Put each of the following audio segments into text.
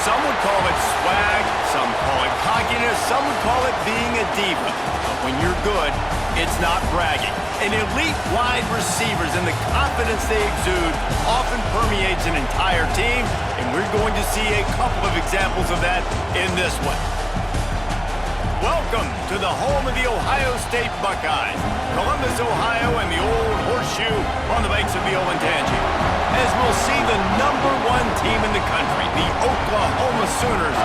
Some would call it swag, some call it cockiness, some would call it being a diva. But when you're good, it's not bragging. And elite wide receivers and the confidence they exude often permeates an entire team, and we're going to see a couple of examples of that in this one. Welcome to the home of the Ohio State Buckeyes, Columbus, Ohio, and the Old Horseshoe on the banks of the Olentangy. As we'll see the #1 team in the country, the Oklahoma Sooners,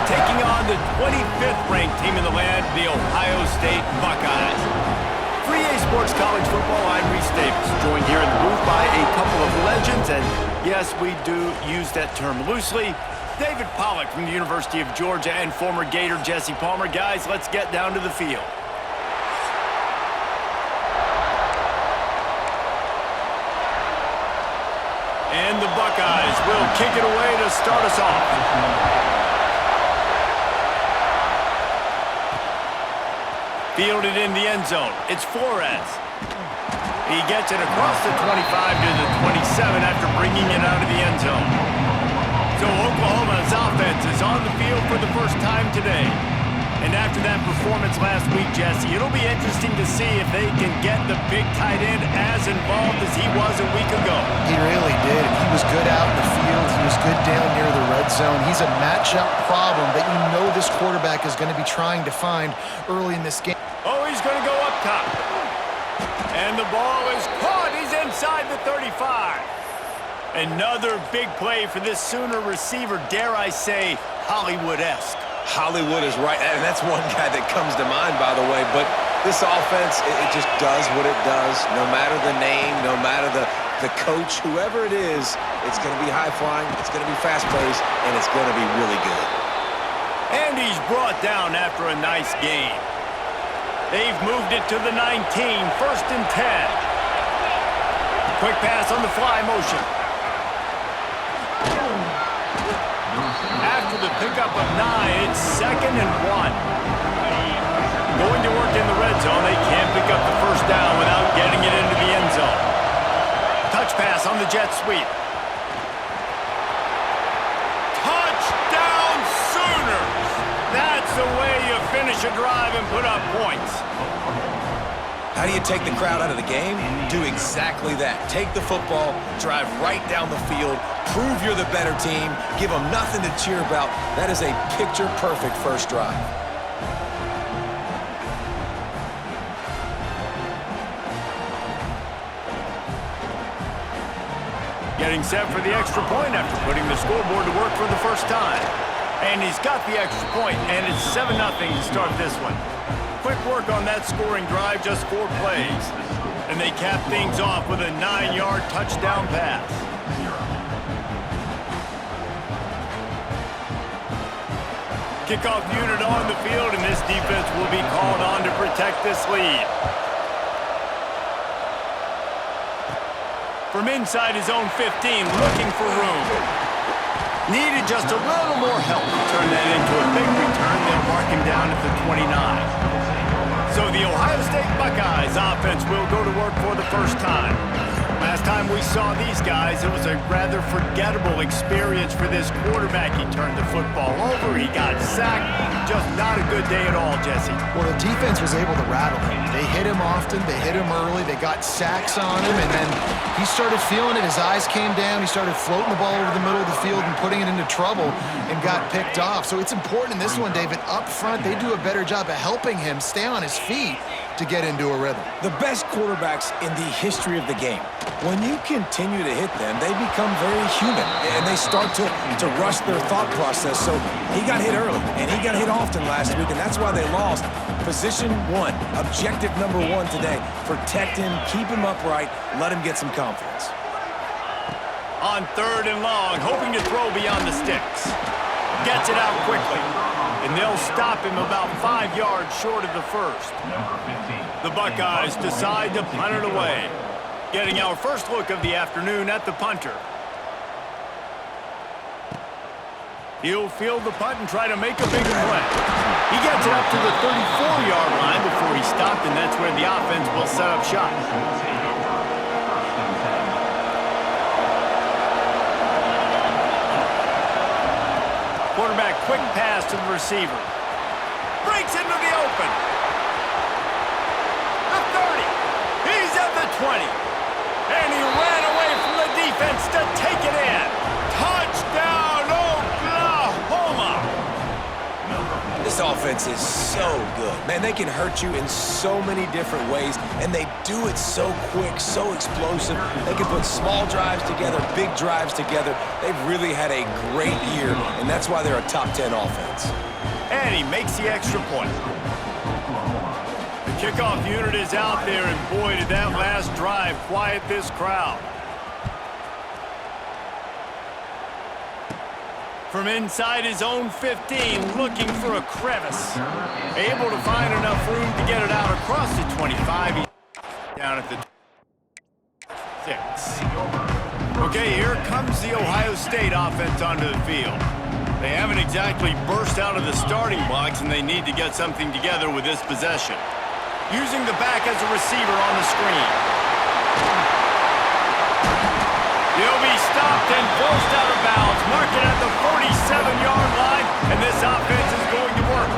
taking on the 25th ranked team in the land, the Ohio State Buckeyes. For EA Sports College Football, I'm Reese Davis, joined here in the booth by a couple of legends, and yes, we do use that term loosely. David Pollack from the University of Georgia and former Gator Jesse Palmer. Guys, let's get down to the field. And the Buckeyes will kick it away to start us off. Fielded in the end zone. It's Flores. He gets it across the 25 to the 27 after bringing it out of the end zone. So Oklahoma's offense is on the field for the first time today. And after that performance last week, Jesse, it'll be interesting to see if they can get the big tight end as involved as he was a week ago. He really did. He was good out in the field. He was good down near the red zone. He's a matchup problem that you know this quarterback is going to be trying to find early in this game. Oh, he's going to go up top. And the ball is caught. He's inside the 35. Another big play for this Sooner receiver, dare I say, Hollywood-esque. Hollywood is right, and that's one guy that comes to mind, by the way. But this offense, it just does what it does. No matter the name, no matter the coach, whoever it is, it's going to be high-flying, it's going to be fast-paced, and it's going to be really good. And he's brought down after a nice gain. They've moved it to the 19, 1st and 10. Quick pass on the fly motion. After the pickup of 9, it's 2nd and 1. Going to work in the red zone. They can't pick up the first down without getting it into the end zone. Touch pass on the jet sweep. Touchdown Sooners! That's the way you finish a drive and put up points. How do you take the crowd out of the game? Do exactly that. Take the football, drive right down the field, prove you're the better team, give them nothing to cheer about. That is a picture-perfect first drive. Getting set for the extra point after putting the scoreboard to work for the first time. And he's got the extra point, and it's 7-0 to start this one. Quick work on that scoring drive, just 4 plays. And they cap things off with a 9-yard touchdown pass. Kickoff unit on the field, and this defense will be called on to protect this lead. From inside his own 15, looking for room. Needed just a little more help to turn that into a big return, then mark him down at the 29. So the Ohio State Buckeyes offense will go to work for the first time. Last time we saw these guys, it was a rather forgettable experience for this quarterback. He turned the football over, he got sacked. Just not a good day at all, Jesse. Well, the defense was able to rattle him. They hit him often, they hit him early, they got sacks on him, and then he started feeling it. His eyes came down, he started floating the ball over the middle of the field and putting it into trouble and got picked off. So it's important in this one, David, up front, they do a better job of helping him stay on his feet to get into a rhythm. The best quarterbacks in the history of the game, when you continue to hit them, they become very human, and they start to rush their thought process. So he got hit early, and he got hit often last week, and that's why they lost. Position 1, objective number 1 today. Protect him, keep him upright, let him get some confidence. On 3rd and long, hoping to throw beyond the sticks. Gets it out quickly. And they'll stop him about 5 yards short of the first. The Buckeyes decide to punt it away. Getting our first look of the afternoon at the punter. He'll field the punt and try to make a big play. He gets it up to the 34-yard line before he stopped, and that's where the offense will set up shop. quick pass to the receiver. Breaks into the open. The 30. He's at the 20. And he ran away from the defense to take it in. Touchdown, Oklahoma! This offense is so good. Man, they can hurt you in so many different ways, and they do it so quick, so explosive. They can put small drives together, big drives together. They've really had a great year, and that's why they're a top 10 offense. And he makes the extra point. The kickoff unit is out there, and boy, did that last drive quiet this crowd. From inside his own 15, looking for a crevice. Able to find enough room to get it out across the 25. He's down at the 6. Okay, here comes the Ohio State offense onto the field. They haven't exactly burst out of the starting blocks, and they need to get something together with this possession. Using the back as a receiver on the screen. He'll be stopped and forced out of bounds. Mark it at the 47-yard line, and this offense is going to work.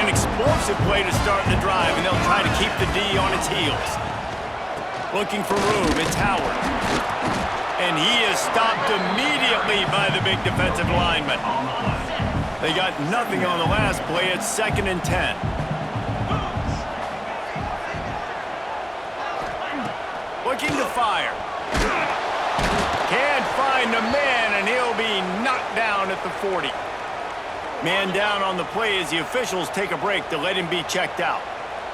An explosive play to start the drive, and they'll try to keep the D on its heels. Looking for room, it's Howard. And he is stopped immediately by the big defensive lineman. They got nothing on the last play. It's 2nd and 10. Looking to fire. Can't find a man, and he'll be knocked down at the 40. Man down on the play as the officials take a break to let him be checked out.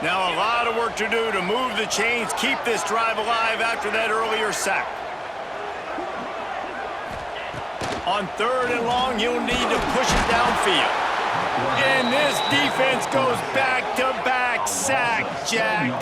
Now a lot of work to do to move the chains, keep this drive alive after that earlier sack. On 3rd and long, you'll need to push it downfield. And this defense goes back-to-back sack, Jack.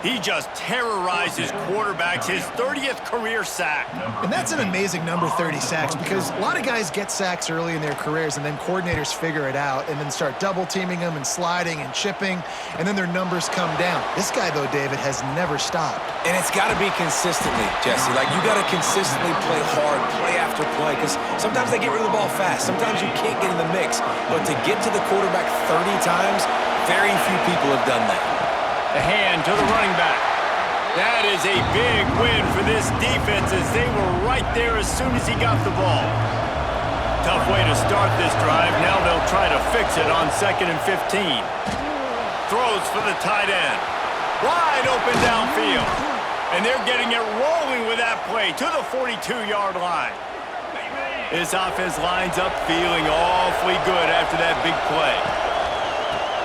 He just terrorizes quarterbacks, his 30th career sack. And that's an amazing number, 30 sacks, because a lot of guys get sacks early in their careers, and then coordinators figure it out and then start double-teaming them and sliding and chipping, and then their numbers come down. This guy, though, David, has never stopped. And it's got to be consistently, Jesse. Like, you got to consistently play hard, play after play, because sometimes they get rid of the ball fast. Sometimes you can't get in the mix. But to get to the quarterback 30 times, very few people have done that. The hand to the running back. That is a big win for this defense as they were right there as soon as he got the ball. Tough way to start this drive. Now they'll try to fix it on 2nd and 15. Throws for the tight end. Wide open downfield. And they're getting it rolling with that play to the 42-yard line. This offense lines up feeling awfully good after that big play.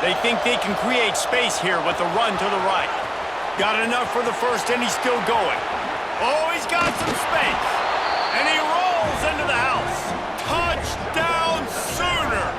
They think they can create space here with a run to the right. Got enough for the first, and he's still going. Oh, he's got some space. And he rolls into the house. Touchdown, Sooners!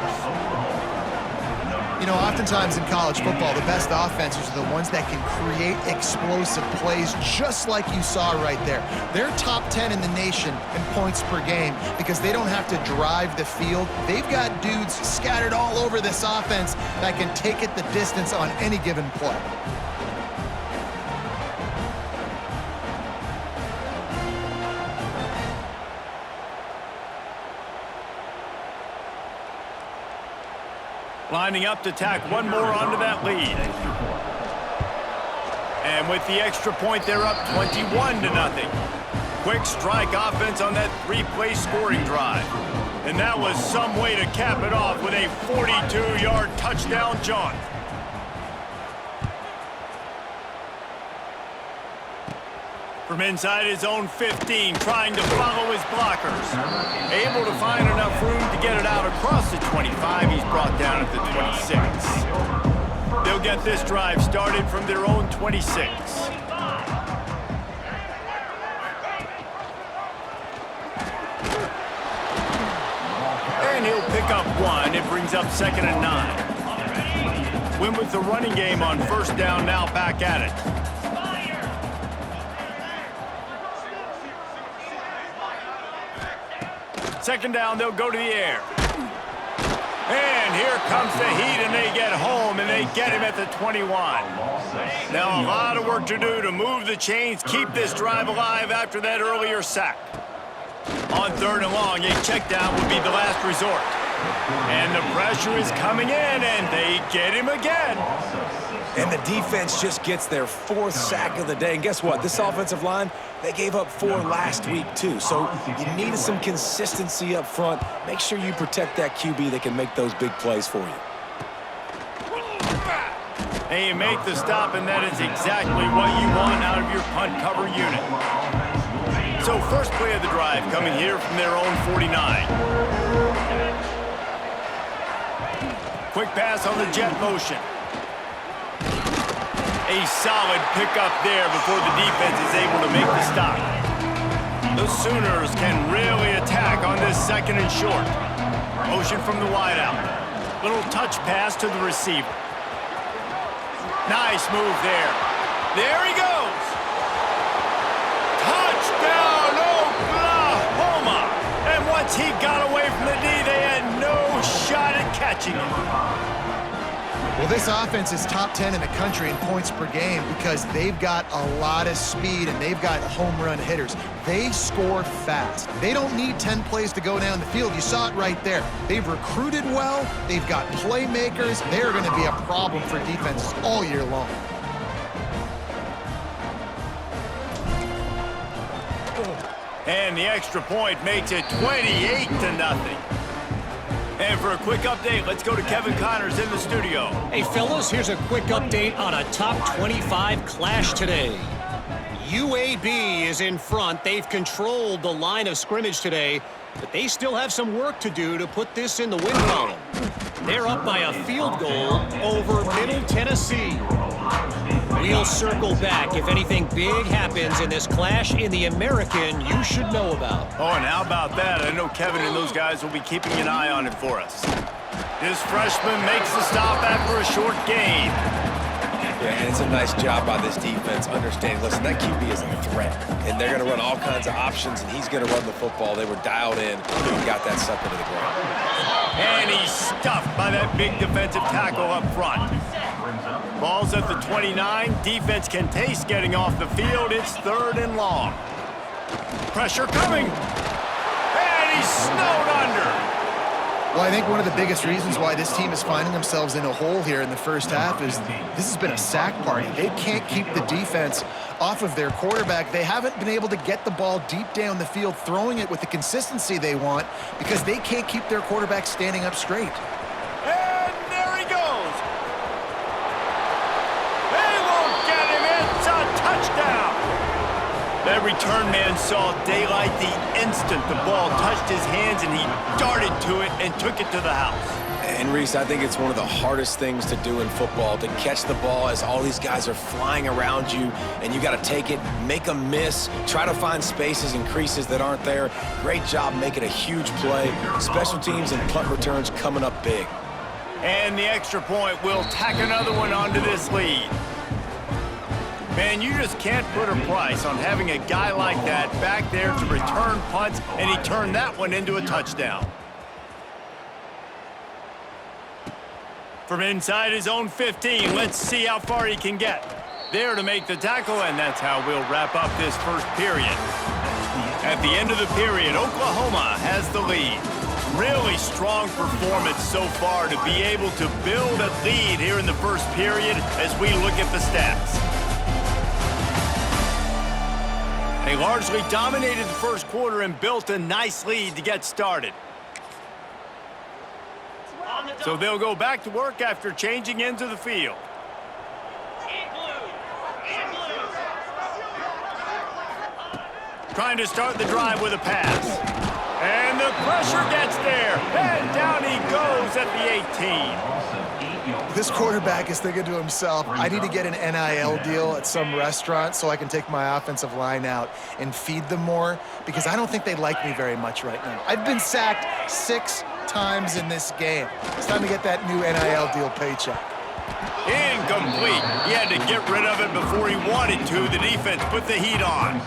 You know, oftentimes in college football, the best offenses are the ones that can create explosive plays just like you saw right there. They're top 10 in the nation in points per game because they don't have to drive the field. They've got dudes scattered all over this offense that can take it the distance on any given play. Lining up to tack one more onto that lead. And with the extra point, they're up 21-0. Quick strike offense on that 3-play scoring drive. And that was some way to cap it off with a 42-yard touchdown jaunt. From inside his own 15, trying to follow his blockers. Able to find enough room to get it out across the 25. He's brought down at the 26. They'll get this drive started from their own 26. And he'll pick up one. It brings up 2nd and 9. Win with the running game on 1st down, now back at it. Second down, they'll go to the air. And here comes the heat, and they get home, and they get him at the 21. Now a lot of work to do to move the chains, keep this drive alive after that earlier sack. On 3rd and long, a check down would be the last resort. And the pressure is coming in, and they get him again. And the defense just gets their 4th sack of the day. And guess what? This offensive line, they gave up 4 last week too. So you needed some consistency up front. Make sure you protect that QB that can make those big plays for you. And you make the stop, and that is exactly what you want out of your punt cover unit. So first play of the drive coming here from their own 49. Quick pass on the jet motion. A solid pickup there before the defense is able to make the stop. The Sooners can really attack on this 2nd and short. Motion from the wideout. Little touch pass to the receiver. Nice move there. There he goes. Touchdown, Oklahoma. And once he got away from the D, they had no shot at catching him. Well, this offense is top 10 in the country in points per game because they've got a lot of speed and they've got home run hitters. They score fast. They don't need 10 plays to go down the field. You saw it right there. They've recruited well. They've got playmakers. They're going to be a problem for defenses all year long. And the extra point makes it 28-0. And for a quick update, let's go to Kevin Connors in the studio. Hey, fellas, here's a quick update on a top 25 clash today. UAB is in front. They've controlled the line of scrimmage today, but they still have some work to do to put this in the win column. They're up by a field goal over Middle Tennessee. We'll circle back if anything big happens in this clash in the American you should know about. Oh, and how about that? I know Kevin and those guys will be keeping an eye on it for us. This freshman makes the stop after a short gain. Yeah, and it's a nice job by this defense understanding, listen, that QB is a threat, and they're going to run all kinds of options, and he's going to run the football. They were dialed in and got that sucker to the ground. And he's stuffed by that big defensive tackle up front. Ball's at the 29. Defense can taste getting off the field. It's 3rd and long. Pressure coming. And he's snowed under. Well, I think one of the biggest reasons why this team is finding themselves in a hole here in the first half is this has been a sack party. They can't keep the defense off of their quarterback. They haven't been able to get the ball deep down the field, throwing it with the consistency they want because they can't keep their quarterback standing up straight. And there he goes. They won't get him. It's a touchdown. That return man saw daylight the instant the ball touched his hands, and he darted to it and took it to the house. And Reese, I think it's one of the hardest things to do in football, to catch the ball as all these guys are flying around you, and you got to take it, make a miss, try to find spaces and creases that aren't there. Great job making a huge play. Special teams and punt returns coming up big. And the extra point will tack another one onto this lead. Man, you just can't put a price on having a guy like that back there to return punts, and he turned that one into a touchdown. From inside his own 15, let's see how far he can get. There to make the tackle, and that's how we'll wrap up this first period. At the end of the period, Oklahoma has the lead. Really strong performance so far to be able to build a lead here in the first period as we look at the stats. They largely dominated the first quarter and built a nice lead to get started. So they'll go back to work after changing into the field. Trying to start the drive with a pass. And the pressure gets there. And down he goes at the 18. This quarterback is thinking to himself, I need to get an NIL deal at some restaurant so I can take my offensive line out and feed them more, because I don't think they like me very much right now. I've been sacked 6 times in this game. It's time to get that new NIL deal paycheck. Incomplete. He had to get rid of it before he wanted to. The defense put the heat on.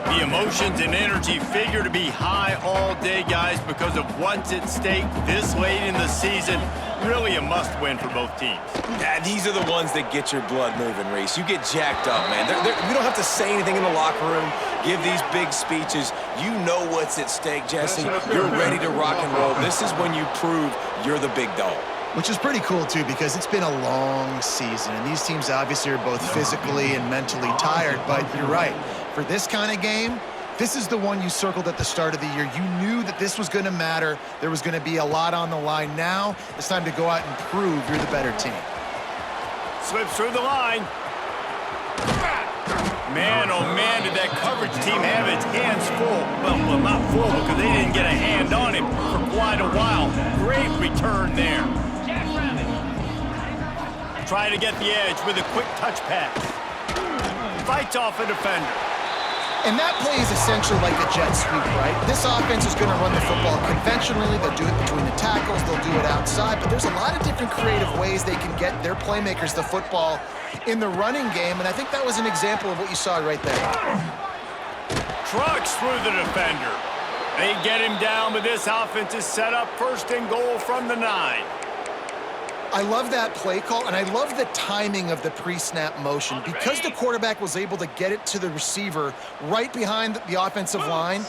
The emotions and energy figure to be high all day, guys, because of what's at stake this late in the season. Really a must-win for both teams. Yeah, these are the ones that get your blood moving, Reese. You get jacked up, man. You don't have to say anything in the locker room. give these big speeches. You know what's at stake, Jesse. You're ready to rock and roll. This is when you prove you're the big dog. Which is pretty cool, too, because it's been a long season, and these teams obviously are both physically and mentally tired, but you're right. For this kind of game, this is the one you circled at the start of the year. You knew that this was going to matter. There was going to be a lot on the line. Now it's time to go out and prove you're the better team. Slips through the line. Man, oh man, did that coverage team have its hands full. Well, not full because they didn't get a hand on him for quite a while. Great return there. Trying to get the edge with a quick touch pass. Fights off a defender. And that play is essentially like a jet sweep, right? This offense is going to run the football conventionally. They'll do it between the tackles. They'll do it outside. But there's a lot of different creative ways they can get their playmakers the football in the running game. And I think that was an example of what you saw right there. Trucks through the defender. They get him down, but this offense is set up first and goal from the 9. I love that play call, and I love the timing of the pre-snap motion. Because the quarterback was able to get it to the receiver right behind the offensive line,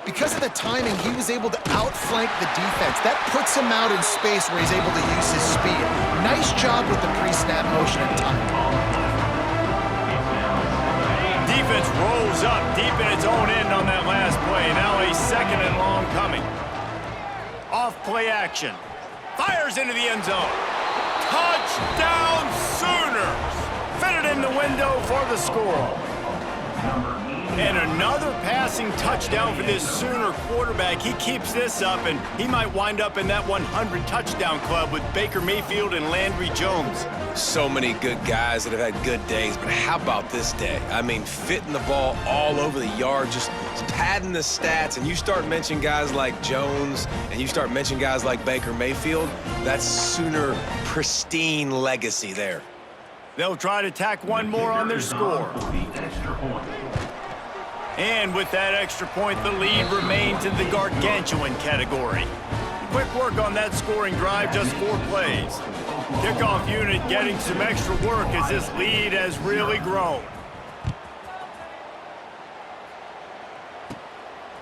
because of the timing, he was able to outflank the defense. That puts him out in space where he's able to use his speed. Nice job with the pre-snap motion and timing. Defense rolls up deep in its own end on that last play. Now a second and long coming. Off play action. Fires into the end zone. Touchdown Sooners! Fitted in the window for the score. And another passing touchdown for this Sooner quarterback. He keeps this up, and he might wind up in that 100 touchdown club with Baker Mayfield and Landry Jones. So many good guys that have had good days, but how about this day? I mean, fitting the ball all over the yard, just padding the stats, and you start mentioning guys like Jones, and you start mentioning guys like Baker Mayfield, that's Sooner pristine legacy there. They'll try to tack one more on their score. And with that extra point, the lead remains in the gargantuan category. Quick work on that scoring drive, just 4 plays. Kickoff unit getting some extra work as this lead has really grown.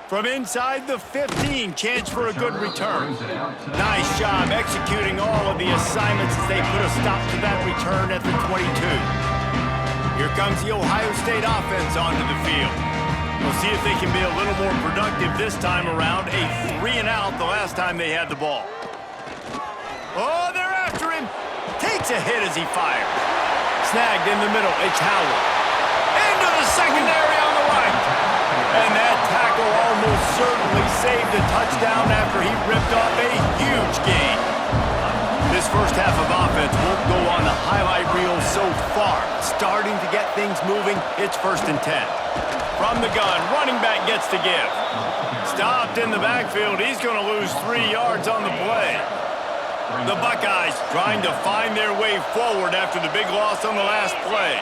From inside the 15, chance for a good return. Nice job executing all of the assignments as they put a stop to that return at the 22. Here comes the Ohio State offense onto the field. We'll see if they can be a little more productive this time around. A 3-and-out the last time they had the ball. Oh, they're after him. Takes a hit as he fires. Snagged in the middle. It's Howard. Into the secondary on the right. And that tackle almost certainly saved a touchdown after he ripped off a huge gain. This first half of offense won't go on the highlight reel so far. Starting to get things moving. It's 1st and 10. From the gun, running back gets to give. Stopped in the backfield. He's going to lose 3 yards on the play. The Buckeyes trying to find their way forward after the big loss on the last play.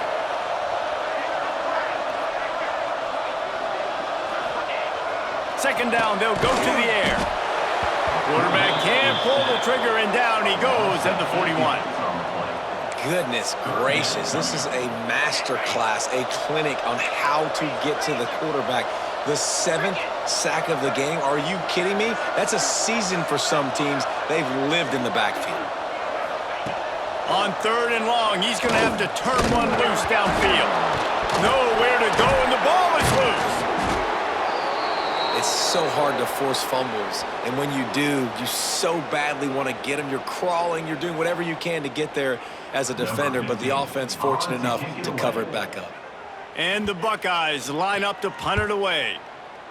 Second down, they'll go to the air. Quarterback can't pull the trigger, and down he goes at the 41. Goodness gracious, this is a master class, a clinic on how to get to the quarterback. The 7th sack of the game, are you kidding me? That's a season for some teams. They've lived in the backfield. On 3rd and long, he's going to have to turn one loose downfield. Nowhere to go, and the ball is loose. It's so hard to force fumbles, and when you do, you so badly want to get them. You're crawling, you're doing whatever you can to get there as a defender, but the offense fortunate enough to cover it back up. And the Buckeyes line up to punt it away.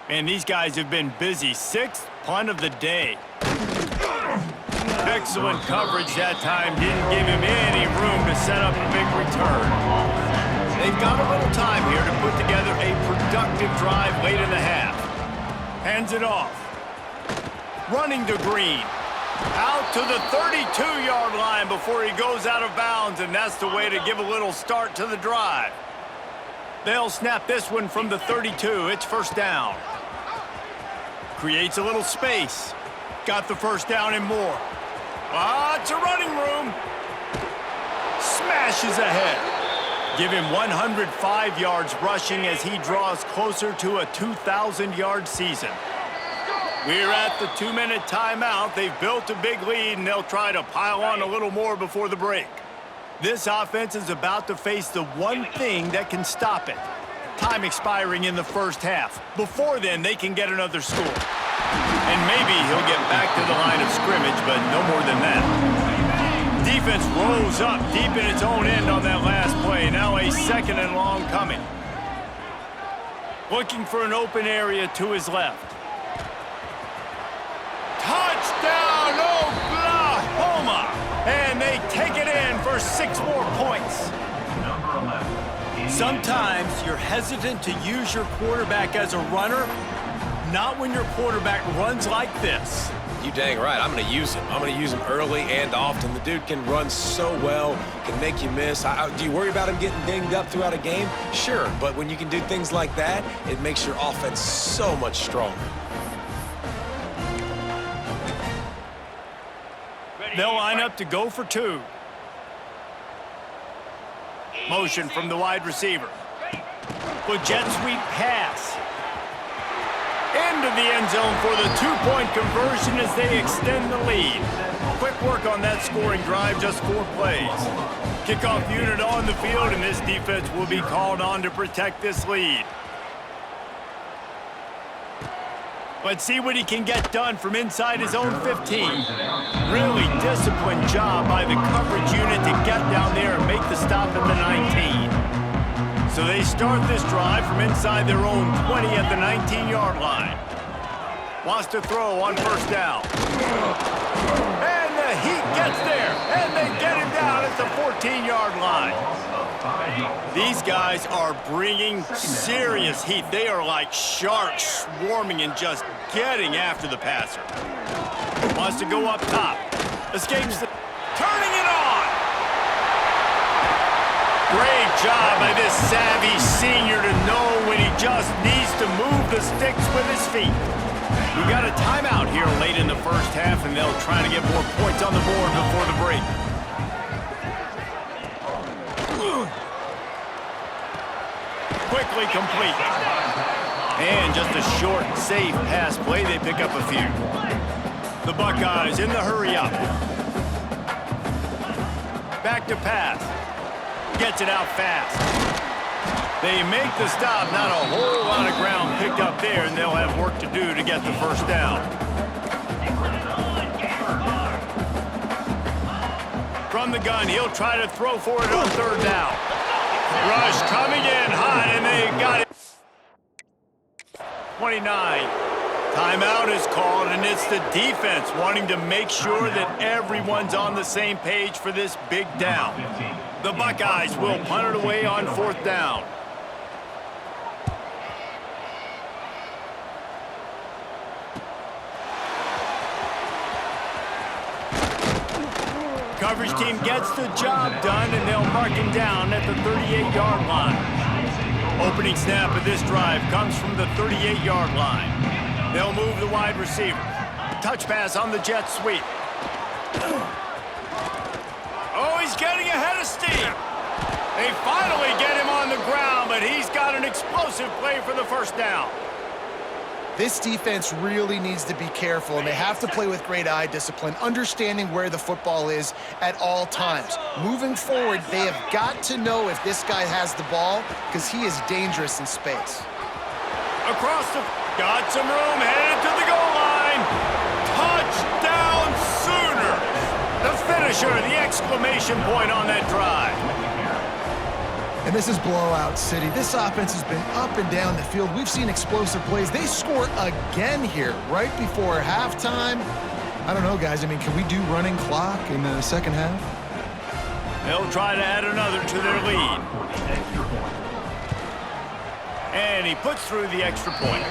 And these guys have been busy. 6th punt of the day. Excellent coverage that time. Didn't give him any room to set up a big return. They've got a little time here to put together a productive drive late in the half. Hands it off. Running to Green. Out to the 32-yard line before he goes out of bounds, and that's the way to give a little start to the drive. They'll snap this one from the 32. It's 1st down. Creates a little space. Got the 1st down and more. Lots of running room. Smashes ahead. Give him 105 yards rushing as he draws closer to a 2,000-yard season. We're at the 2-minute timeout. They've built a big lead, and they'll try to pile on a little more before the break. This offense is about to face the one thing that can stop it. Time expiring in the first half. Before then, they can get another score. And maybe he'll get back to the line of scrimmage, but no more than that. Defense rolls up deep in its own end on that last play. Now a 2nd and long coming. Looking for an open area to his left. Touchdown, Oklahoma! And they take it in for 6 more points. Sometimes you're hesitant to use your quarterback as a runner. Not when your quarterback runs like this. You dang right. I'm going to use him. I'm going to use him early and often. The dude can run so well, can make you miss. Do you worry about him getting dinged up throughout a game? Sure, but when you can do things like that, it makes your offense so much stronger. They'll line up to go for 2. Motion from the wide receiver. With jet sweep pass. Into the end zone for the 2-point conversion as they extend the lead. Quick work on that scoring drive, just 4 plays. Kickoff unit on the field, and this defense will be called on to protect this lead. Let's see what he can get done from inside his own 15. Really disciplined job by the coverage unit to get down there and make the stop at the 19. So they start this drive from inside their own 20 at the 19-yard line. Wants to throw on 1st down. And the Heat gets there, and they get him down at the 14-yard line. These guys are bringing serious heat. They are like sharks swarming and just getting after the passer. Wants to go up top. Escapes the... Turning it on! Great job by this savvy senior to know when he just needs to move the sticks with his feet. We've got a timeout here late in the first half, and they'll try to get more points on the board before the break. Quickly complete. And just a short, safe pass play. They pick up a few. The Buckeyes in the hurry up. Back to pass. Gets it out fast. They make the stop. Not a whole lot of ground picked up there, and they'll have work to do to get the 1st down. From the gun, he'll try to throw for it on 3rd down. Rush coming in hot, and they got it. 29. Timeout is called, and it's the defense wanting to make sure that everyone's on the same page for this big down. The Buckeyes will punt it away on 4th down. Coverage team gets the job done, and they'll mark him down at the 38-yard line. Opening snap of this drive comes from the 38-yard line. They'll move the wide receiver. Touch pass on the jet sweep. Oh, he's getting ahead of steam. They finally get him on the ground, but he's got an explosive play for the 1st down. This defense really needs to be careful, and they have to play with great eye discipline, understanding where the football is at all times. Moving forward, they have got to know if this guy has the ball, because he is dangerous in space. Across the... Got some room, headed to the goal line. Touchdown Sooners! The finisher, the exclamation point on that drive. And this is blowout city. This offense has been up and down the field. We've seen explosive plays. They score again here right before halftime. I don't know, guys. I mean, can we do running clock in the 2nd half? They'll try to add another to their lead. And he puts through the extra point.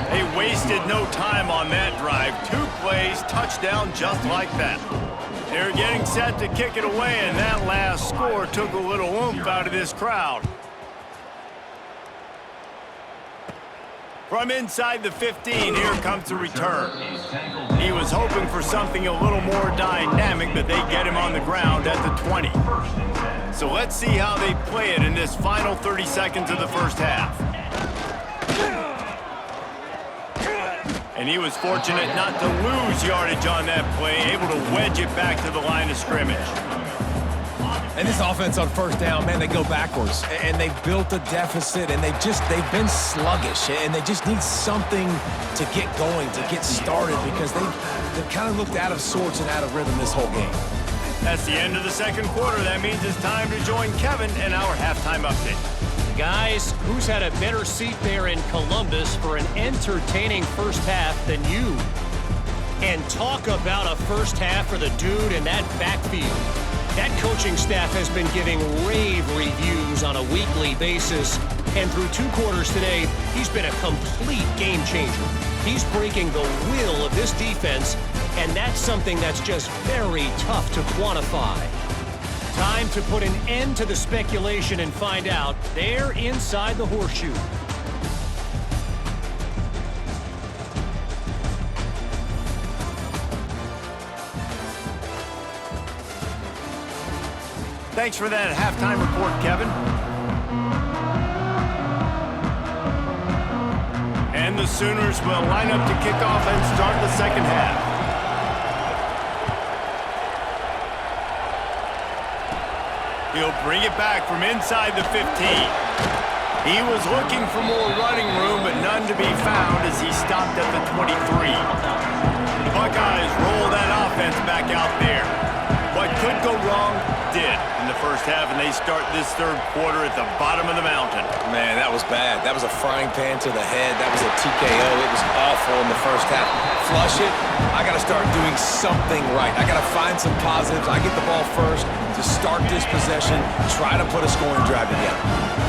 They wasted no time on that drive. 2 plays, touchdown just like that. They're getting set to kick it away, and that last score took a little oomph out of this crowd. From inside the 15, here comes the return. He was hoping for something a little more dynamic, but they get him on the ground at the 20. So let's see how they play it in this final 30 seconds of the first half. And he was fortunate not to lose yardage on that play, able to wedge it back to the line of scrimmage. And this offense on first down, man, they go backwards. And they built a deficit, and they've been sluggish. And they just need something to get going, to get started, because they've kind of looked out of sorts and out of rhythm this whole game. That's the end of the second quarter. That means it's time to join Kevin in our halftime update. Guys, who's had a better seat there in Columbus for an entertaining first half than you? And talk about a first half for the dude in that backfield. That coaching staff has been giving rave reviews on a weekly basis. And through 2 quarters today, he's been a complete game changer. He's breaking the will of this defense, and that's something that's just very tough to quantify. Time to put an end to the speculation and find out. They're inside the horseshoe. Thanks for that halftime report, Kevin. And the Sooners will line up to kick off and start the second half. He'll bring it back from inside the 15. He was looking for more running room, but none to be found as he stopped at the 23. The Buckeyes roll that offense back out there. What could go wrong did in the first half, and they start this third quarter at the bottom of the mountain. Man, that was bad. That was a frying pan to the head. That was a TKO. It was awful in the first half. Flush it. I got to start doing something right. I got to find some positives. I get the ball first to start this possession, try to put a scoring drive together.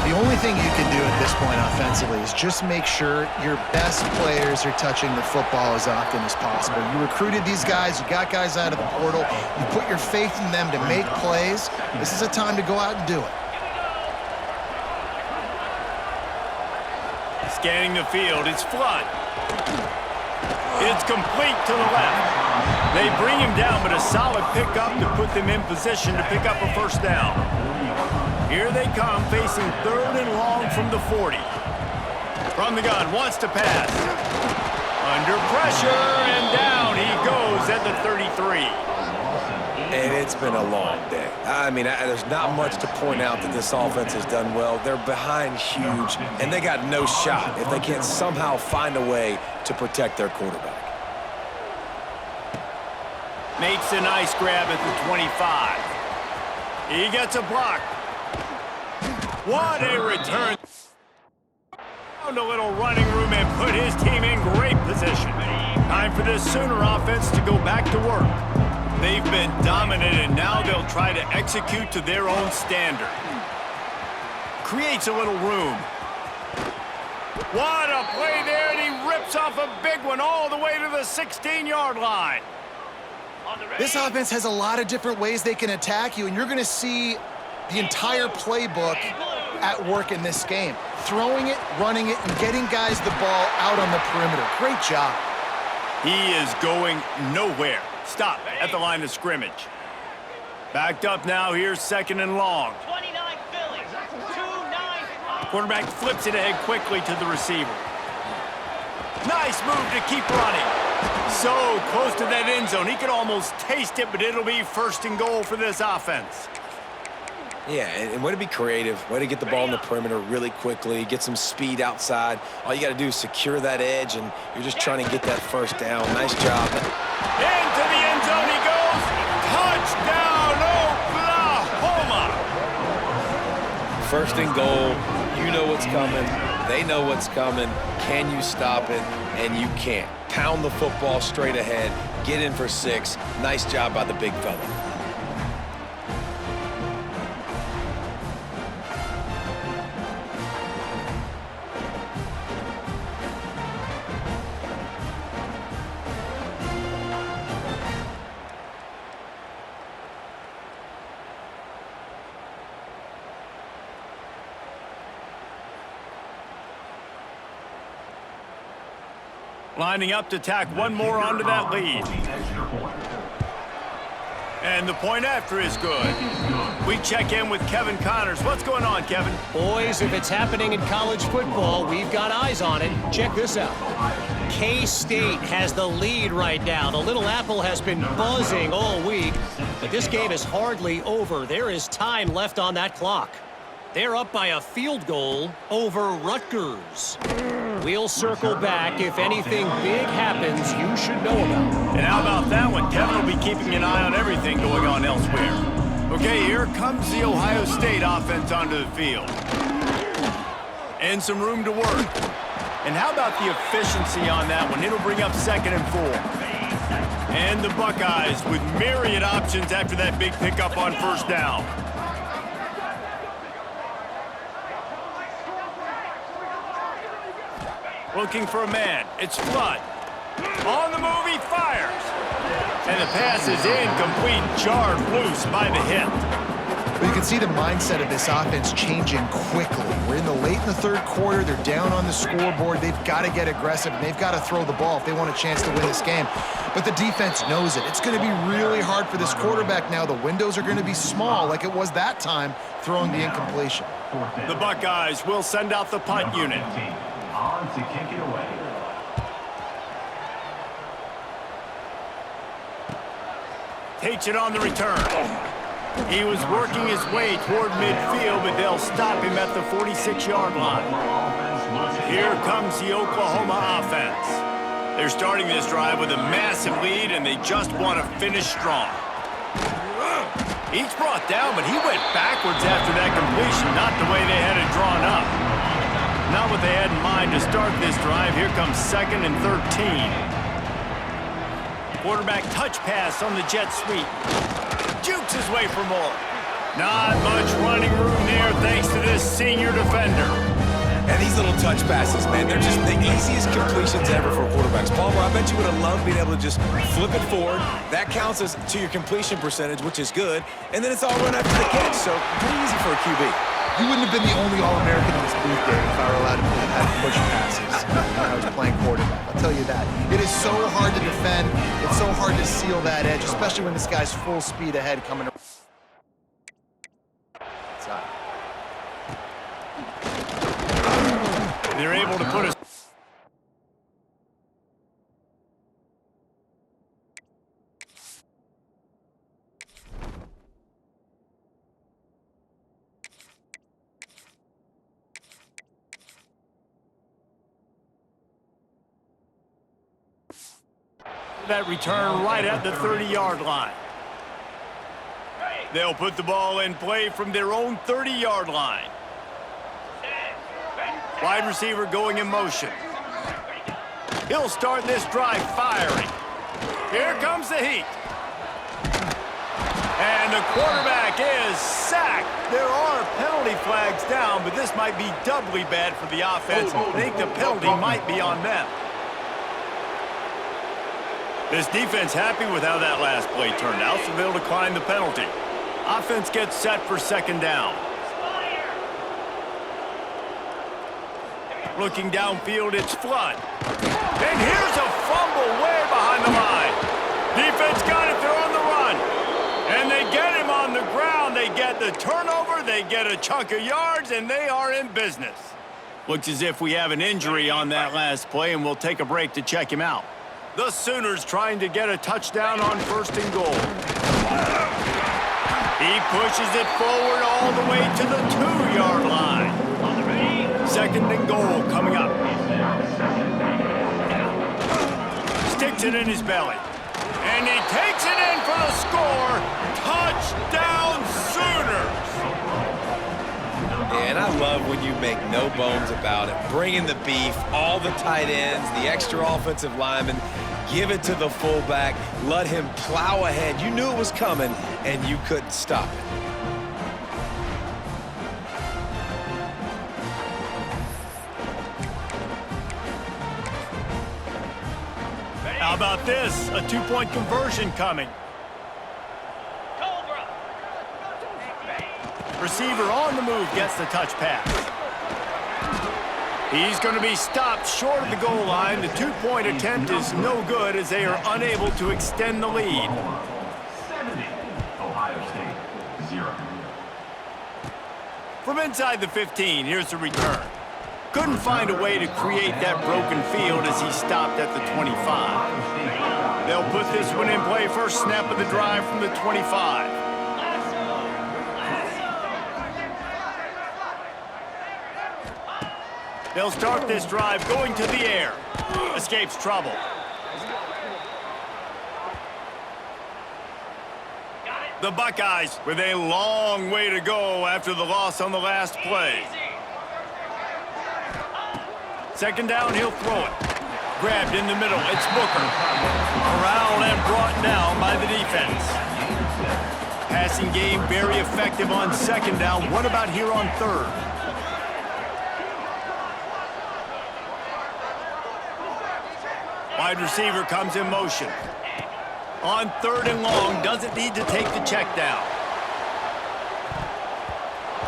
The only thing you can do at this point offensively is just make sure your best players are touching the football as often as possible. You recruited these guys, you got guys out of the portal, you put your faith in them to make plays. This is a time to go out and do it. Scanning the field, it's Flood. It's complete to the left. They bring him down, but a solid pickup to put them in position to pick up a first down. Here they come, facing 3rd and long from the 40. From the gun, wants to pass. Under pressure, and down he goes at the 33. And it's been a long day. I mean, there's not much to point out that this offense has done well. They're behind huge, and they got no shot if they can't somehow find a way to protect their quarterback. Makes a nice grab at the 25. He gets a block. What a return. Found a little running room and put his team in great position. Time for this Sooner offense to go back to work. They've been dominant, and now they'll try to execute to their own standard. Creates a little room. What a play there, and he rips off a big one all the way to the 16-yard line. This offense has a lot of different ways they can attack you, and you're going to see the entire playbook at work in this game. Throwing it, running it, and getting guys the ball out on the perimeter. Great job. He is going nowhere. Stop at the line of scrimmage. Backed up now, here's 2nd and long. 29 Phillies, 2-9. Quarterback flips it ahead quickly to the receiver. Nice move to keep running. So close to that end zone. He could almost taste it, but it'll be 1st and goal for this offense. Yeah, and way to be creative, way to get the ball in the perimeter really quickly, get some speed outside. All you got to do is secure that edge, and you're just trying to get that first down. Nice job. Into the end zone he goes. Touchdown, Oklahoma! 1st and goal. You know what's coming. They know what's coming. Can you stop it? And you can't. Pound the football straight ahead. Get in for 6. Nice job by the big fella. Lining up to tack one more onto that lead. And the point after is good. We check in with Kevin Connors. What's going on, Kevin? Boys, if it's happening in college football, we've got eyes on it. Check this out. K-State has the lead right now. The Little Apple has been buzzing all week, but this game is hardly over. There is time left on that clock. They're up by a field goal over Rutgers. We'll circle back. If anything big happens, you should know about. And how about that one? Kevin will be keeping an eye on everything going on elsewhere. Okay, here comes the Ohio State offense onto the field. And some room to work. And how about the efficiency on that one? It'll bring up 2nd and 4. And the Buckeyes with myriad options after that big pickup on 1st down. Looking for a man. It's Flood. On the move, he fires. And the pass is incomplete, jarred loose by the hip. But you can see the mindset of this offense changing quickly. We're late in the 3rd quarter. They're down on the scoreboard. They've got to get aggressive, and they've got to throw the ball if they want a chance to win this game. But the defense knows it. It's going to be really hard for this quarterback now. The windows are going to be small like it was that time throwing the incompletion. The Buckeyes will send out the punt unit. On to kick it away. Takes it on the return. He was working his way toward midfield, but they'll stop him at the 46-yard line. Here comes the Oklahoma offense. They're starting this drive with a massive lead, and they just want to finish strong. He's brought down, but he went backwards after that completion, not the way they had it drawn up. Not what they had in mind to start this drive. Here comes 2nd and 13. Quarterback touch pass on the jet sweep. Jukes his way for more. Not much running room there thanks to this senior defender. And these little touch passes, man, they're just the easiest completions ever for quarterbacks. Palmer, I bet you would have loved being able to just flip it forward. That counts as to your completion percentage, which is good. And then it's all run after the catch, so pretty easy for a QB. You wouldn't have been the only All-American in this booth, Dave, if I were allowed to push passes when I was playing quarterback. I'll tell you that. It is so hard to defend. It's so hard to seal that edge, especially when this guy's full speed ahead coming. They're able to put a... that return right at the 30-yard line. They'll put the ball in play from their own 30-yard line. Wide receiver going in motion. He'll start this drive firing. Here comes the heat. And the quarterback is sacked. There are penalty flags down, but this might be doubly bad for the offense. I think the penalty might be on them. This defense happy with how that last play turned out, so they'll decline the penalty. Offense gets set for 2nd down. Looking downfield, it's Flood. And here's a fumble way behind the line. Defense got it, they're on the run. And they get him on the ground. They get the turnover, they get a chunk of yards, and they are in business. Looks as if we have an injury on that last play, and we'll take a break to check him out. The Sooners trying to get a touchdown on 1st and goal. He pushes it forward all the way to the 2-yard line. 2nd and goal coming up. Sticks it in his belly. And he takes it in for the score. Touchdown Sooners! And I love when you make no bones about it. Bringing the beef, all the tight ends, the extra offensive linemen, give it to the fullback, let him plow ahead. You knew it was coming, and you couldn't stop it. How about this? A 2-point conversion coming. Cobra. Receiver on the move gets the touch pass. He's going to be stopped short of the goal line. The 2-point attempt is no good as they are unable to extend the lead. 70, Ohio State, 0. From inside the 15, here's the return. Couldn't find a way to create that broken field as he stopped at the 25. They'll put this one in play first snap of the drive from the 25. They'll start this drive going to the air. Escapes trouble. The Buckeyes with a long way to go after the loss on the last play. Second down, he'll throw it. Grabbed in the middle, it's Booker. Corralled and brought down by the defense. Passing game very effective on second down. What about here on third? Wide receiver comes in motion. On third and long, doesn't need to take the check down.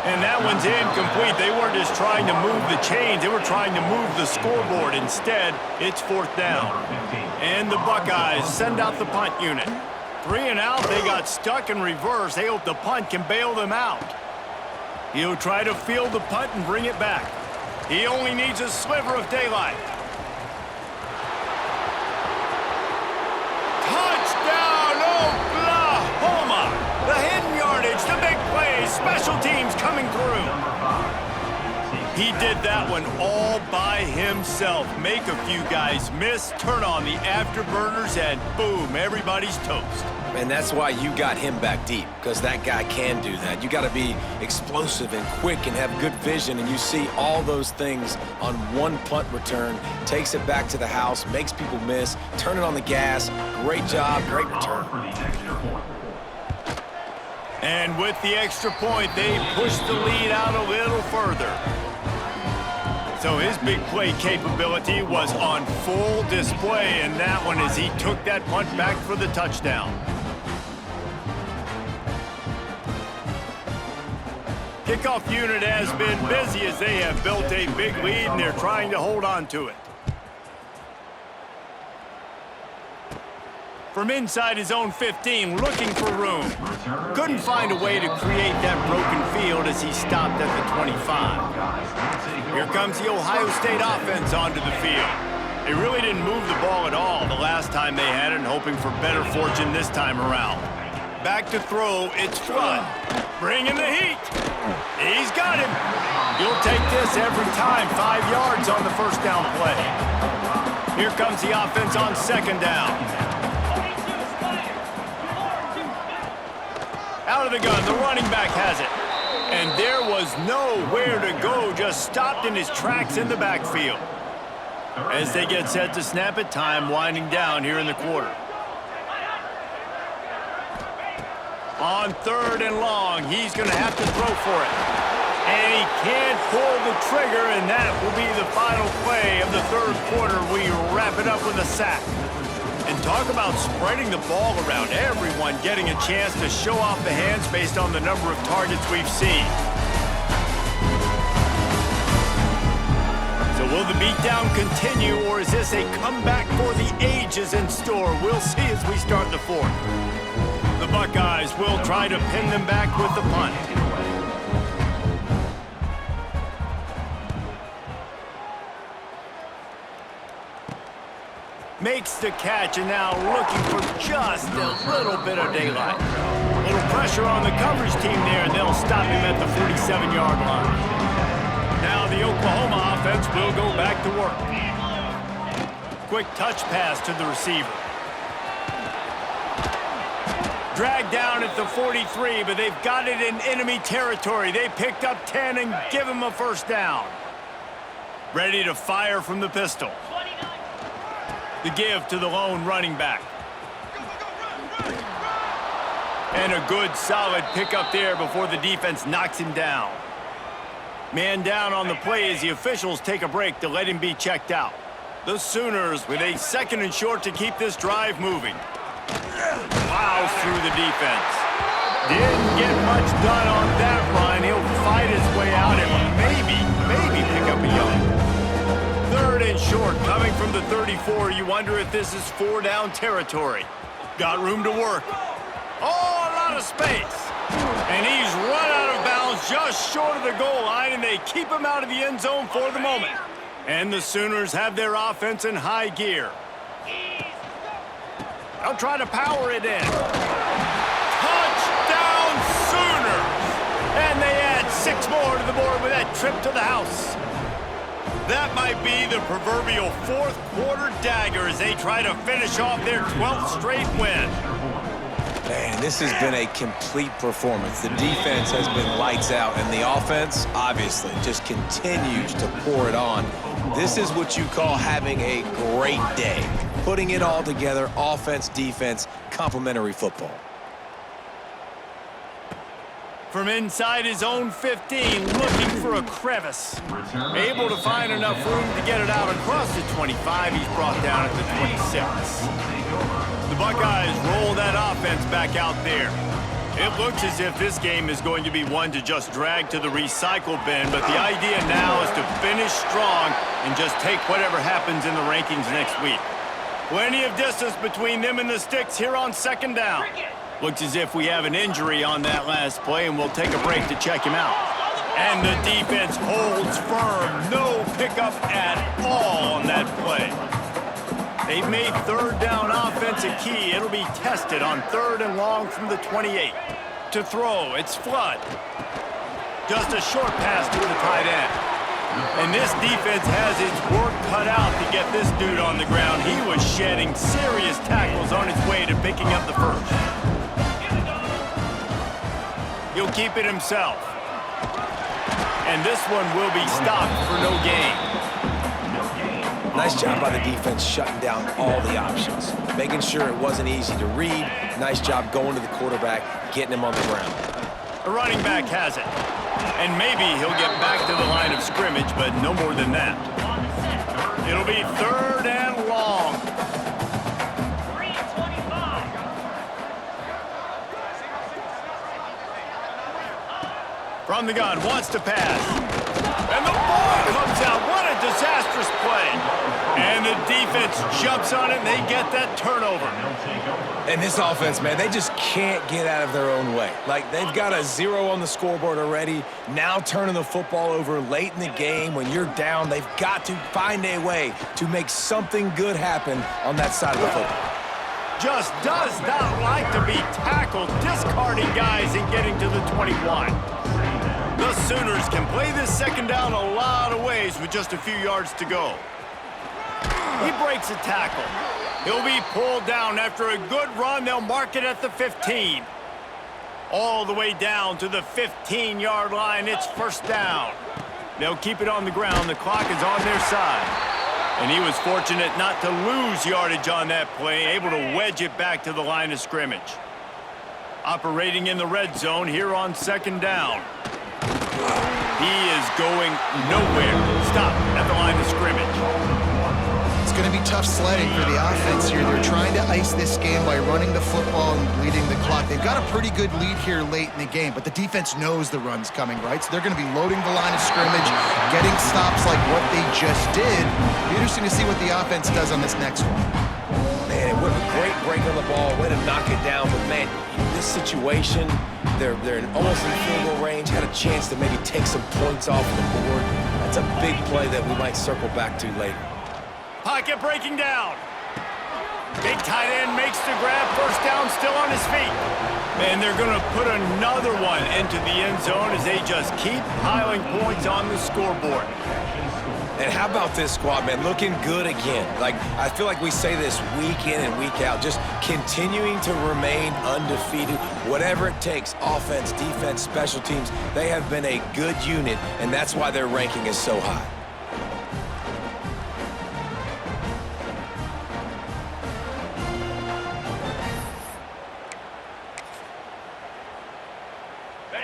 And that one's incomplete. They weren't just trying to move the chains. They were trying to move the scoreboard. Instead, it's fourth down. And the Buckeyes send out the punt unit. 3 and out, they got stuck in reverse. They hope the punt can bail them out. He'll try to field the punt and bring it back. He only needs a sliver of daylight. The hidden yardage, the big play, special teams coming through. He did that one all by himself. Make a few guys miss, turn on the afterburners, and boom, everybody's toast. And that's why you got him back deep, because that guy can do that. You got to be explosive and quick and have good vision, and you see all those things on one punt return. Takes it back to the house, makes people miss, turn it on the gas. Great job, great return. And with the extra point, they push the lead out a little further. So his big play capability was on full display in that one as he took that punt back for the touchdown. Kickoff unit has been busy as they have built a big lead and they're trying to hold on to it. From inside his own 15, looking for room. Couldn't find a way to create that broken field as he stopped at the 25. Here comes the Ohio State offense onto the field. They really didn't move the ball at all the last time they had it, and hoping for better fortune this time around. Back to throw, it's Flood. Bringing the heat. He's got him. You'll take this every time. 5 yards on the first down play. Here comes the offense on second down. Out of the gun, the running back has it. And there was nowhere to go, just stopped in his tracks in the backfield. As they get set to snap it, time winding down here in the quarter. On third and long, he's going to have to throw for it. And he can't pull the trigger, and that will be the final play of the third quarter. We wrap it up with a sack. And talk about spreading the ball around, everyone getting a chance to show off the hands based on the number of targets we've seen. So will the beatdown continue, or is this a comeback for the ages in store? We'll see as we start the fourth. The Buckeyes will try to pin them back with the punt. Makes the catch, and now looking for just a little bit of daylight. A little pressure on the coverage team there, and they'll stop him at the 47-yard line. Now the Oklahoma offense will go back to work. Quick touch pass to the receiver. Dragged down at the 43, but they've got it in enemy territory. They picked up 10 and give him a first down. Ready to fire from the pistol. The give to the lone running back. And a good, solid pickup there before the defense knocks him down. Man down on the play as the officials take a break to let him be checked out. The Sooners with a second and short to keep this drive moving. Plows through the defense. Didn't get much done on that run. He'll fight his way out and maybe pick up a yard. Third and short, coming from the 34. You wonder if this is 4-down territory. Got room to work. Oh, a lot of space. And he's run out of bounds just short of the goal line, and they keep him out of the end zone for the moment. And the Sooners have their offense in high gear. They'll try to power it in. Touchdown Sooners! And they add 6 more to the board with that trip to the house. That might be the proverbial fourth quarter dagger as they try to finish off their 12th straight win. Man, this has been a complete performance. The defense has been lights out, and the offense, obviously, just continues to pour it on. This is what you call having a great day. Putting it all together, offense, defense, complementary football. From inside his own 15, looking for a crevice. Able to find enough room to get it out across the 25. He's brought down at the 26. The Buckeyes roll that offense back out there. It looks as if this game is going to be one to just drag to the recycle bin, but the idea now is to finish strong and just take whatever happens in the rankings next week. Plenty of distance between them and the sticks here on second down. Looks as if we have an injury on that last play, and we'll take a break to check him out. And the defense holds firm. No pickup at all on that play. They've made third down offense a key. It'll be tested on 3rd and long from the 28. To throw, it's Flood. Just a short pass to the tight end. And this defense has its work cut out to get this dude on the ground. He was shedding serious tackles on his way to picking up the first. He'll keep it himself. And this one will be stopped for no gain. Nice job by the defense shutting down all the options. Making sure it wasn't easy to read. Nice job going to the quarterback, getting him on the ground. The running back has it. And maybe he'll get back to the line of scrimmage, but no more than that. It'll be 3rd and long. 3:25. From the gun, wants to pass. And the ball comes out. What a disastrous play. And the defense jumps on it, and they get that turnover. And this offense, man, they just can't get out of their own way. Like, they've got a 0 on the scoreboard already. Now turning the football over late in the game when you're down, they've got to find a way to make something good happen on that side of the football. Just does not like to be tackled, discarding guys and getting to the 21. The Sooners can play this second down a lot of ways with just a few yards to go. He breaks a tackle. He'll be pulled down after a good run. They'll mark it at the 15. All the way down to the 15-yard line. It's first down. They'll keep it on the ground. The clock is on their side. And he was fortunate not to lose yardage on that play, able to wedge it back to the line of scrimmage. Operating in the red zone here on second down. He is going nowhere. Stop at the line of scrimmage. It's going to be tough sledding for the offense here. They're trying to ice this game by running the football and bleeding the clock. They've got a pretty good lead here late in the game, but the defense knows the run's coming, right? So they're going to be loading the line of scrimmage, getting stops like what they just did. It'll be interesting to see what the offense does on this next one. Man, what a great break on the ball. Way to knock it down. But, man, in this situation, they're almost in field goal range. Had a chance to maybe take some points off the board. That's a big play that we might circle back to later. Pocket breaking down. Big tight end makes the grab. First down, still on his feet. And they're going to put another one into the end zone as they just keep piling points on the scoreboard. And how about this squad, man? Looking good again. Like, I feel like we say this week in and week out, just continuing to remain undefeated. Whatever it takes, offense, defense, special teams, they have been a good unit, and that's why their ranking is so high.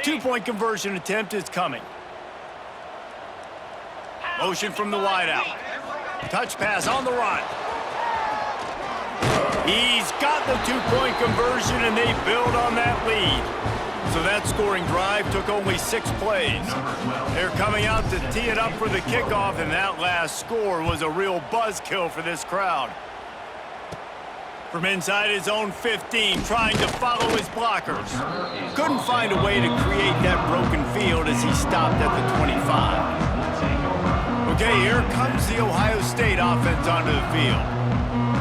Two-point conversion attempt is coming. Motion from the wideout. Touch pass on the run. He's got the two-point conversion, and they build on that lead. So that scoring drive took only 6 plays. They're coming out to tee it up for the kickoff, and that last score was a real buzzkill for this crowd. From inside his own 15, trying to follow his blockers. Couldn't find a way to create that broken field as he stopped at the 25. Okay, here comes the Ohio State offense onto the field.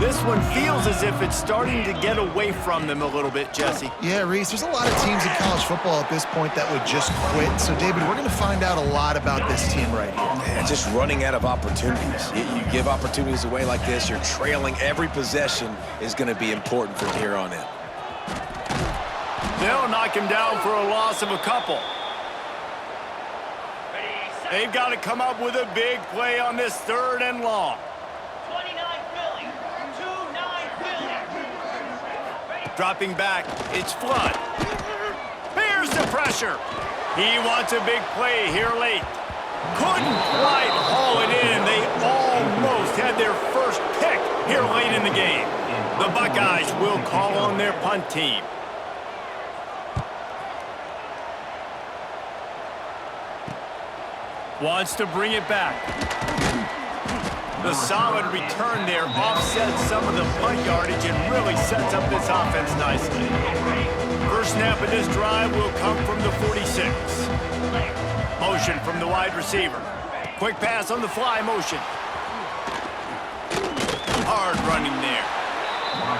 This one feels as if it's starting to get away from them a little bit, Jesse. Yeah, Reese, there's a lot of teams in college football at this point that would just quit. So, David, we're going to find out a lot about this team right here. Man, just running out of opportunities. You give opportunities away like this, you're trailing. Every possession is going to be important from here on in. They'll knock him down for a loss of a couple. They've got to come up with a big play on this 3rd and long. 29 Philly. 2-9 Philly. Dropping back, it's Flood. Here's the pressure. He wants a big play here late. Couldn't quite haul it in. They almost had their first pick here late in the game. The Buckeyes will call on their punt team. Wants to bring it back. The solid return there offsets some of the punt yardage and really sets up this offense nicely. First snap of this drive will come from the 46. Motion from the wide receiver. Quick pass on the fly motion. Hard running there.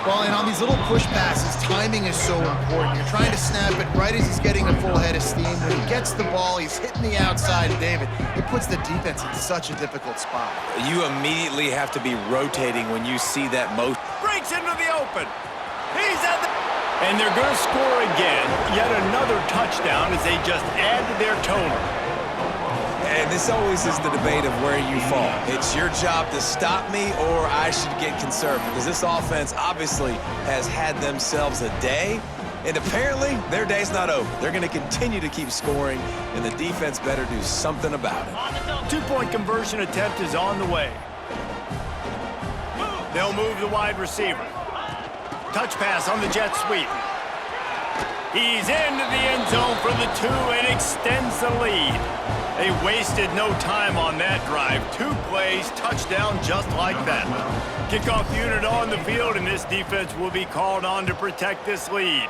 Well, and on these little push passes, timing is so important. You're trying to snap it right as he's getting a full head of steam. When he gets the ball, he's hitting the outside, David. It puts the defense in such a difficult spot. You immediately have to be rotating when you see that motion. Breaks into the open. He's at the... And they're going to score again. Yet another touchdown as they just add to their total. And this always is the debate of where you fall. It's your job to stop me or I should get conservative. Because this offense obviously has had themselves a day. And apparently, their day's not over. They're going to continue to keep scoring, and the defense better do something about it. 2-point conversion attempt is on the way. They'll move the wide receiver. Touch pass on the jet sweep. He's into the end zone for the 2 and extends the lead. They wasted no time on that drive. 2 plays, touchdown just like that. Kickoff unit on the field, and this defense will be called on to protect this lead.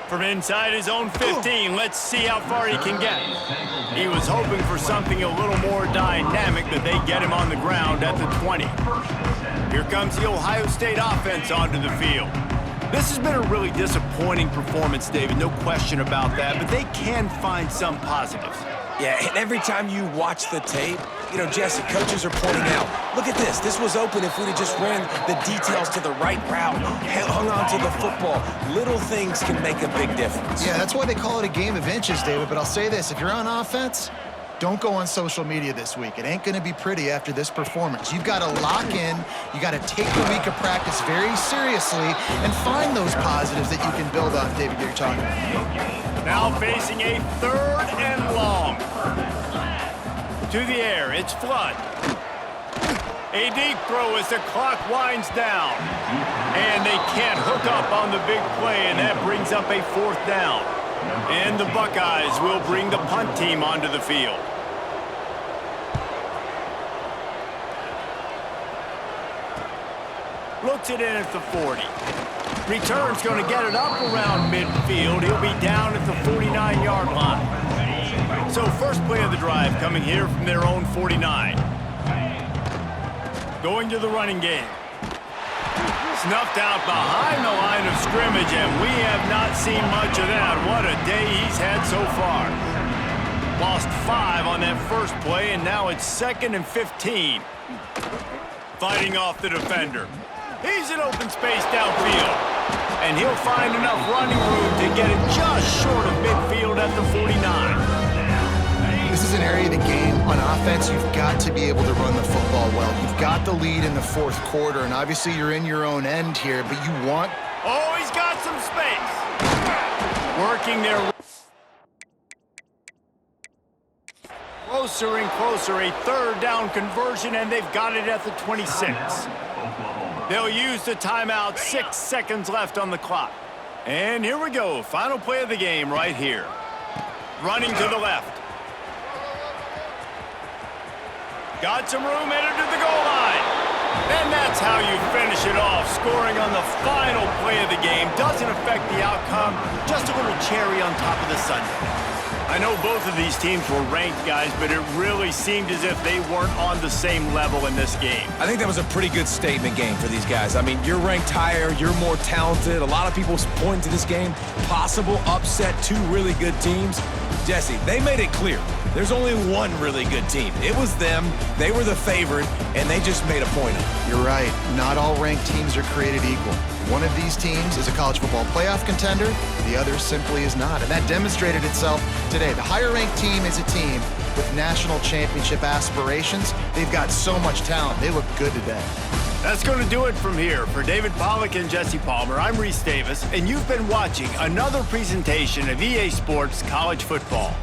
From inside his own 15, let's see how far he can get. He was hoping for something a little more dynamic, but they get him on the ground at the 20. Here comes the Ohio State offense onto the field. This has been a really disappointing performance, David, no question about that, but they can find some positives. Yeah, and every time you watch the tape, you know, Jesse, coaches are pointing out, look at this. This was open if we'd have just ran the details to the right route, hung on to the football. Little things can make a big difference. Yeah, that's why they call it a game of inches, David. But I'll say this, if you're on offense, don't go on social media this week. It ain't going to be pretty after this performance. You've got to lock in. You got to take the week of practice very seriously and find those positives that you can build on, David, that you're talking about. Now facing a 3rd and long. To the air, it's Flood. A deep throw as the clock winds down. And they can't hook up on the big play, and that brings up a 4th down. And the Buckeyes will bring the punt team onto the field. Looks it in at the 40. Return's going to get it up around midfield. He'll be down at the 49-yard line. So first play of the drive coming here from their own 49. Going to the running game. Snuffed out behind the line of scrimmage, and we have not seen much of that. What a day he's had so far. Lost 5 on that first play, and now it's 2nd and 15. Fighting off the defender. He's in open space downfield, and he'll find enough running room to get it just short of midfield at the 49. This is an area of the game on offense you've got to be able to run the football well. You've got the lead in the 4th quarter, and obviously you're in your own end here, but you want... Oh, he's got some space. Working their... Closer and closer, a 3rd down conversion, and they've got it at the 26. They'll use the timeout, 6 seconds left on the clock. And here we go, final play of the game right here. Running to the left. Got some room, headed to the goal line. And that's how you finish it off. Scoring on the final play of the game doesn't affect the outcome. Just a little cherry on top of the sundae. I know both of these teams were ranked, guys, but it really seemed as if they weren't on the same level in this game. I think that was a pretty good statement game for these guys. I mean, you're ranked higher, you're more talented. A lot of people point to this game, possible upset, two really good teams. Jesse, they made it clear. There's only one really good team. It was them. They were the favorite, and they just made a point of it. You're right. Not all ranked teams are created equal. One of these teams is a college football playoff contender. The other simply is not. And that demonstrated itself today. The higher-ranked team is a team with national championship aspirations. They've got so much talent. They look good today. That's going to do it from here. For David Pollack and Jesse Palmer, I'm Reese Davis, and you've been watching another presentation of EA Sports College Football.